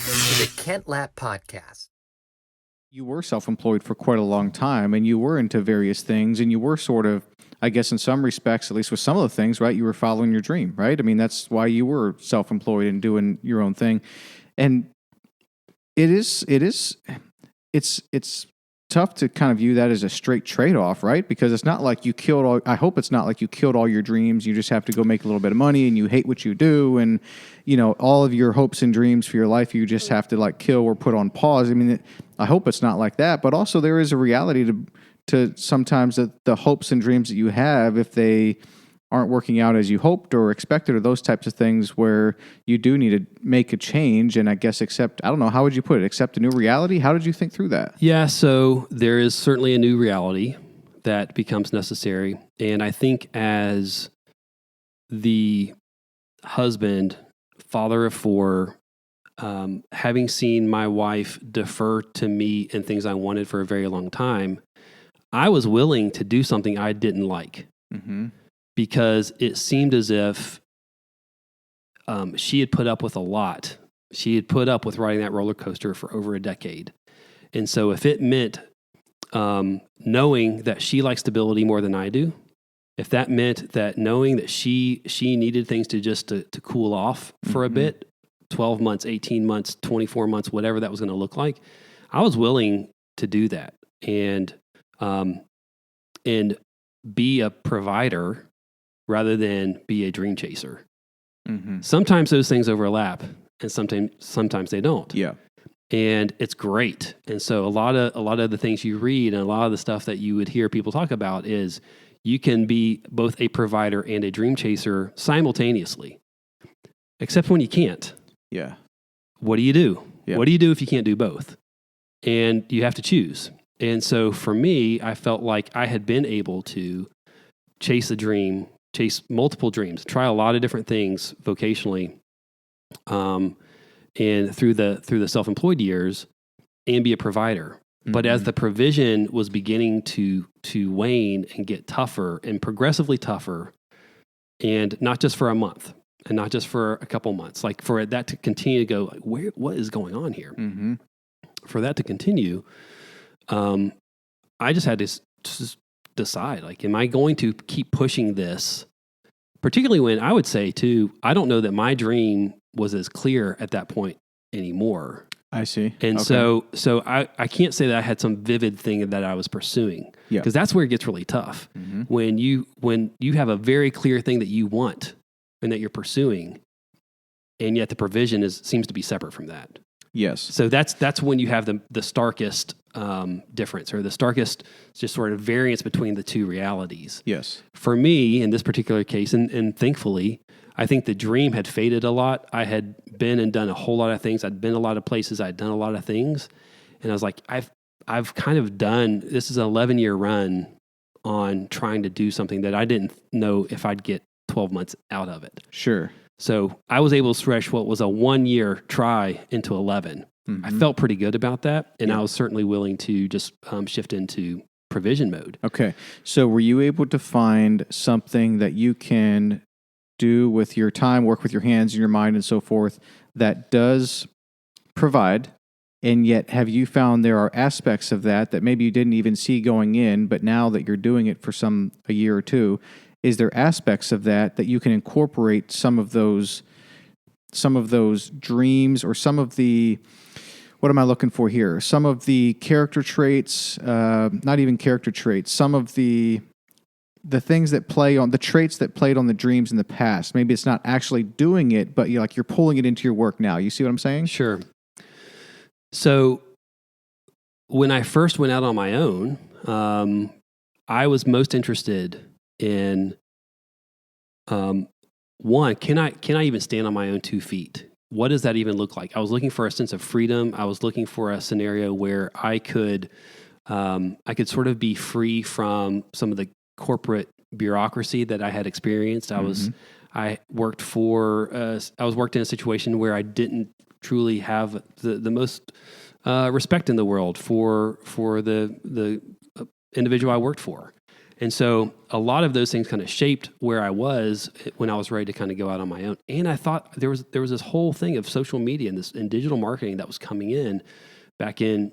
Welcome to the Kent Lapp Podcast. You were self-employed for quite a long time, and you were into various things, and you were sort of, I guess in some respects, at least with some of the things, right, you were following your dream, right? I mean, that's why you were self-employed and doing your own thing. And it's tough to kind of view that as a straight trade-off, right? Because it's not like you killed all, I hope it's not like you killed all your dreams. You just have to go make a little bit of money and you hate what you do. And, you know, all of your hopes and dreams for your life, you just have to like kill or put on pause. I mean, I hope it's not like that, but also there is a reality to sometimes the hopes and dreams that you have, if they aren't working out as you hoped or expected, or those types of things where you do need to make a change and I guess accept, I don't know, how would you put it? Accept a new reality? How did you think through that? Yeah, so there is certainly a new reality that becomes necessary. And I think as the husband, father of four, having seen my wife defer to me in things I wanted for a very long time, I was willing to do something I didn't like. Mm-hmm. Because it seemed as if she had put up with a lot. She had put up with riding that roller coaster for over a decade. And so if it meant knowing that she likes stability more than I do, if that meant that knowing that she needed things to cool off for a bit, 12 months, 18 months, 24 months, whatever that was going to look like, I was willing to do that and be a provider rather than be a dream chaser. Mm-hmm. Sometimes those things overlap, and sometimes they don't. Yeah, and it's great. And so a lot of the things you read and a lot of the stuff that you would hear people talk about is you can be both a provider and a dream chaser simultaneously. Except when you can't. Yeah. What do you do? Yeah. What do you do if you can't do both? And you have to choose. And so for me, I felt like I had been able to chase a dream, chase multiple dreams, try a lot of different things vocationally, and through the self-employed years, and be a provider. Mm-hmm. But as the provision was beginning to wane and get tougher and progressively tougher, and not just for a month, and not just for a couple months, like for that to continue to go, like, what is going on here? Mm-hmm. For that to continue, I just had to just decide, like, am I going to keep pushing this? Particularly when I would say too, I don't know that my dream was as clear at that point anymore. I see. And okay. so I can't say that I had some vivid thing that I was pursuing, because that's where it gets really tough. Mm-hmm. When you have a very clear thing that you want and that you're pursuing, and yet the provision seems to be separate from that. Yes. So that's when you have the starkest difference, or the starkest just sort of variance between the two realities. Yes. For me, in this particular case, and thankfully, I think the dream had faded a lot. I had been and done a whole lot of things. I'd been a lot of places. I'd done a lot of things. And I was like, I've kind of done, this is an 11-year run on trying to do something that I didn't know if I'd get 12 months out of it. Sure. So I was able to stretch what was a 1-year try into 11. Mm-hmm. I felt pretty good about that, and I was certainly willing to just shift into provision mode. Okay. So were you able to find something that you can do with your time, work with your hands and your mind and so forth, that does provide, and yet have you found there are aspects of that maybe you didn't even see going in, but now that you're doing it for a year or two, is there aspects of that you can incorporate some of those dreams, or some of the, what am I looking for here? Some of the character traits, not even character traits, some of the things that play on the traits that played on the dreams in the past. Maybe it's not actually doing it, but you're pulling it into your work now. You see what I'm saying? Sure. So when I first went out on my own, I was most interested in, one, can I even stand on my own 2 feet? What does that even look like? I was looking for a sense of freedom. I was looking for a scenario where I could sort of be free from some of the corporate bureaucracy that I had experienced. I was worked in a situation where I didn't truly have the most respect in the world for the individual I worked for. And so a lot of those things kind of shaped where I was when I was ready to kind of go out on my own. And I thought there was this whole thing of social media and digital marketing that was coming in back in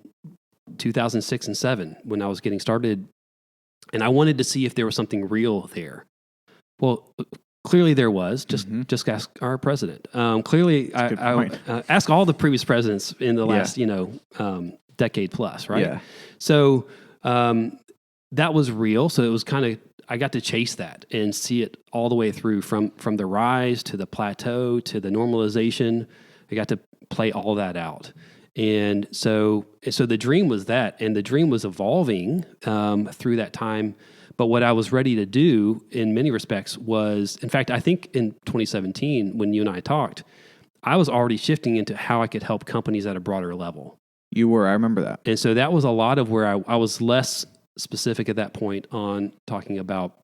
2006 and 7 when I was getting started. And I wanted to see if there was something real there. Well, clearly there was. Just ask our president. Clearly, I ask all the previous presidents in the last decade plus, right? Yeah. So that was real. So it was kind of, I got to chase that and see it all the way through from the rise to the plateau to the normalization. I got to play all that out. And so the dream was that, and the dream was evolving through that time. But what I was ready to do in many respects was, in fact, I think in 2017, when you and I talked, I was already shifting into how I could help companies at a broader level. You were, I remember that. And so that was a lot of where I was less specific at that point on talking about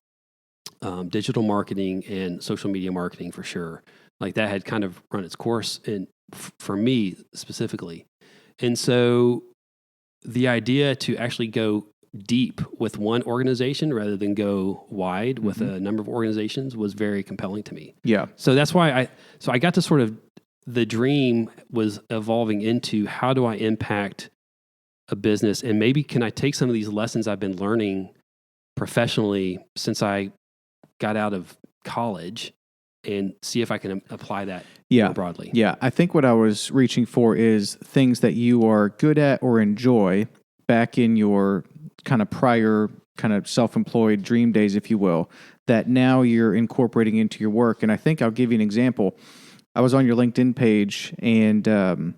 digital marketing and social media marketing for sure. Like that had kind of run its course for me specifically. And so the idea to actually go deep with one organization rather than go wide with a number of organizations was very compelling to me. Yeah. So that's why I got to sort of, the dream was evolving into how do I impact a business, and maybe can I take some of these lessons I've been learning professionally since I got out of college and see if I can apply that more broadly. Yeah, I think what I was reaching for is things that you are good at or enjoy back in your kind of prior kind of self-employed dream days, if you will, that now you're incorporating into your work. And I think I'll give you an example. I was on your LinkedIn page, and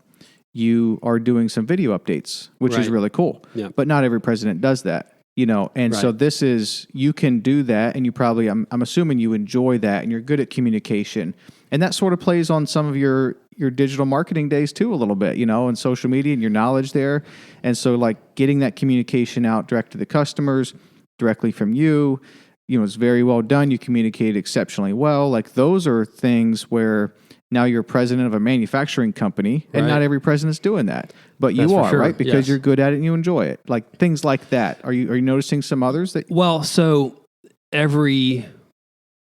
you are doing some video updates, which is really cool. Yeah. But not every president does that. And so this is, you can do that, and you probably, I'm assuming you enjoy that, and you're good at communication. And that sort of plays on some of your digital marketing days too, a little bit, and social media and your knowledge there. And so like getting that communication out direct to the customers, directly from you, it's very well done. You communicate exceptionally well. Like those are things where now you're president of a manufacturing company, and not every president's doing that, but you are, right? Because you're good at it and you enjoy it. Like things like that. Are you noticing some others that? Well, so every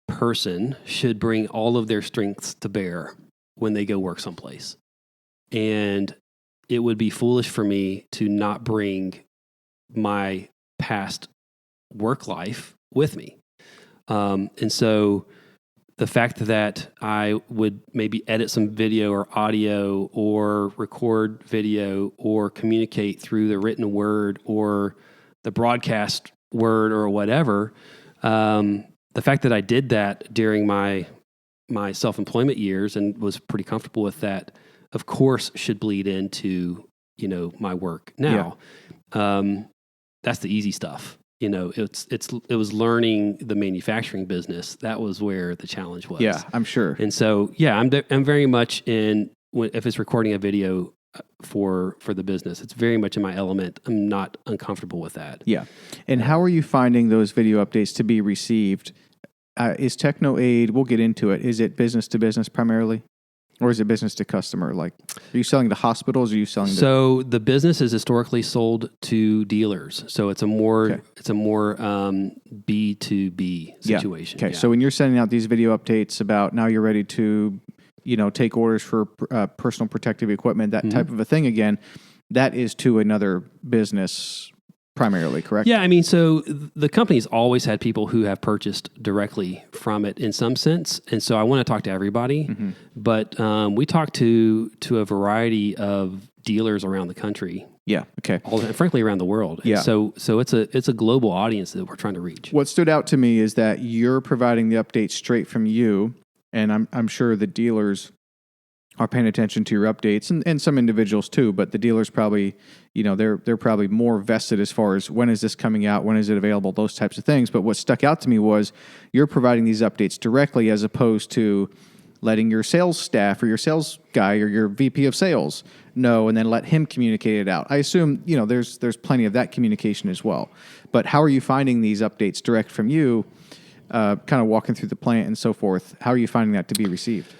person should bring all of their strengths to bear when they go work someplace. And it would be foolish for me to not bring my past work life with me. And so the fact that I would maybe edit some video or audio or record video or communicate through the written word or the broadcast word or whatever, the fact that I did that during my self-employment years and was pretty comfortable with that, of course, should bleed into, my work now. That's the easy stuff. It was learning the manufacturing business. That was where the challenge was. Yeah, I'm sure. And so, I'm very much if it's recording a video for the business, it's very much in my element. I'm not uncomfortable with that. Yeah. And how are you finding those video updates to be received? Is TechnoAid, we'll get into it, is it business to business primarily? Or is it business to customer? Like, are you selling to hospitals? Or are you selling to... So the business is historically sold to dealers. So it's a more B2B situation. Okay. Yeah. So when you're sending out these video updates about now you're ready to, take orders for personal protective equipment, that type of a thing again, that is to another business primarily, correct? Yeah, I mean, so the company's always had people who have purchased directly from it in some sense, and so I want to talk to everybody, but we talk to a variety of dealers around the country. Yeah, okay. Frankly, around the world. Yeah. So it's a global audience that we're trying to reach. What stood out to me is that you're providing the updates straight from you, and I'm sure the dealers are paying attention to your updates, and some individuals too, but the dealers probably, they're probably more vested as far as when is this coming out, when is it available, those types of things. But what stuck out to me was you're providing these updates directly as opposed to letting your sales staff or your sales guy or your VP of sales know and then let him communicate it out. I assume, there's plenty of that communication as well. But how are you finding these updates direct from you, kind of walking through the plant and so forth? How are you finding that to be received?